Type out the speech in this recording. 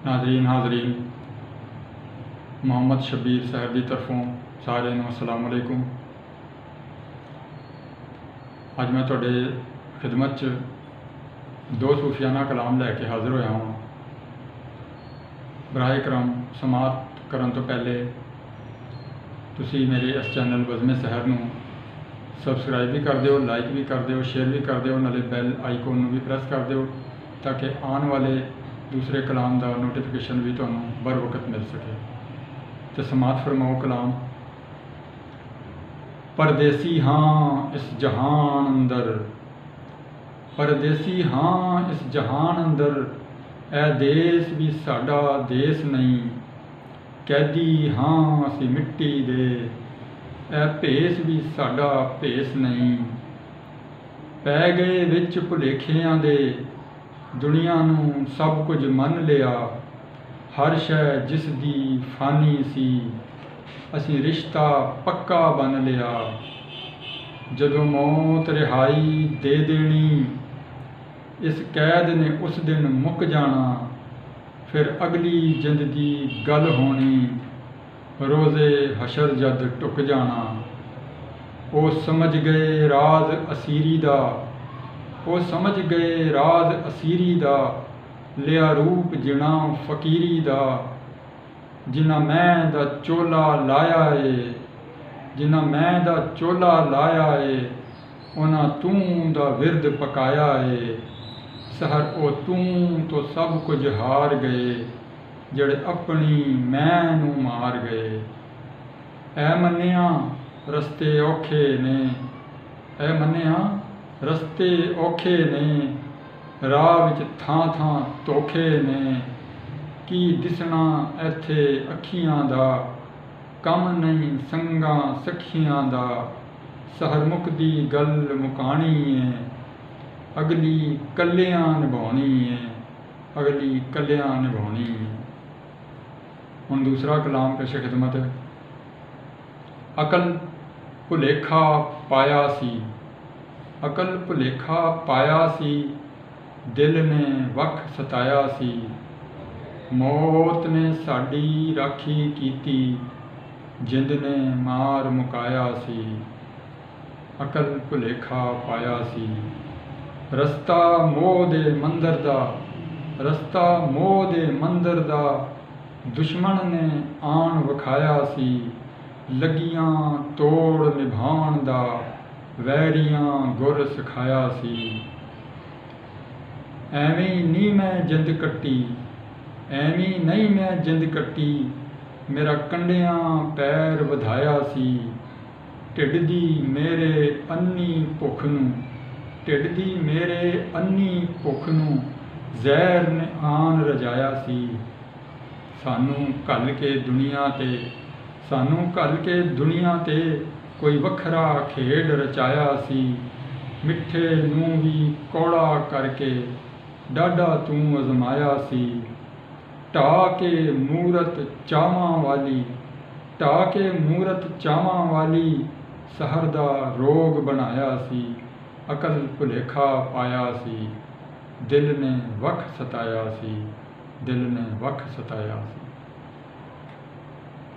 नाज़रीन हाज़रीन मोहम्मद शबीर साहब की तरफों सारे अस्सलाम वालेकुम। अज मैं तुहाडे खिदमत च दो सूफियाना कलाम लैके हाज़र होया हाँ। बराए करम समाप्त करन तो पहले तुसी मेरे इस चैनल बज़मे सहर नूं सबसक्राइब भी कर दिओ, लाइक भी कर दिओ, शेयर भी कर दिओ, नाले बैल आइकॉन नूं भी प्रेस कर दिओ ताकि आने वाले दूसरे कलाम का नोटिफिकेशन भी तुहानूं बर वक्त मिल सके। तो समात फरमाओ कलाम। परदेसी हाँ इस जहान अंदर, परदेसी हाँ इस जहान अंदर, ऐ देश भी साडा देश नहीं। कैदी हाँ असी मिट्टी दे, ऐ भेस भी साडा भेस नहीं। पै गए विच भुलेखियां दे, दुनिया नूं सब कुछ मन लिया। हर शै जिस दी फानी सी, असी रिश्ता पक्का बन लिया। जदों मौत रिहाई दे देनी, इस कैद ने उस दिन मुक जाना। फिर अगली जिंद दी गल होनी, रोज़े हशर जद टुक जाना। ओ समझ गए राज असीरी दा, ओ समझ गए राज असीरी दा, लिया रूप जिना फकीरी दा। जिन्ना मैं दा चोला लाया ए, जिन्ना मैं दा चोला लाया ए, उन्हां तूं दा विरद पकाया ए। सहर ओ तूं तो सब कुछ हार गए, जड़े अपनी मैं नूं मार गए। ऐ मन्निया रस्ते औखे ने, ऐ मन्निया रस्ते औखे ने, राह विच थां थां धोखे ने। की दिसना इत्थे अखियां दा, कम नहीं संगां सखियां दा। सहर मुकदी गल मुकानी है, अगली कल्लियां निभाउणी है, अगली कल्लियां निभाउणी है। हुण दूसरा कलाम पेश खिदमत है। अकल भुलेखा पाया सी, अकल भुलेखा पाया सी, दिल ने वख सताया सी। मौत ने साडी राखी कीती, जिंद ने मार मुकाया सी। अकल भुलेखा पाया सी, रस्ता मोह दे मंदर दा, रस्ता मोह दे मंदर दा, दुश्मन ने आन विखाया सी। लगियां तोड़ निभाण दा, वैरियां गुर सिखाया सी। एवें नहीं मैं जिंद कट्टी, एवें नहीं मैं जिंद कट्टी, मेरा कंडियां पैर वधाया सी। ढिड दी मेरे अन्नी भुख नूं, ढिड दी मेरे अन्नी भुख नूं, जहर ने आन रजाया सी। सानू घल के दुनिया ते, सानू घल के दुनिया ते, कोई वखरा खेड रचाया सी। मिठे नूं भी कौड़ा करके, डाडा तू अजमाया सी। ढा के मूरत चावां वाली, ढा के मूरत चावां वाली, सहर दा रोग बनाया सी। अकल भुलेखा पाया सी, दिल ने वख सताया सी, दिल ने वख सताया सी।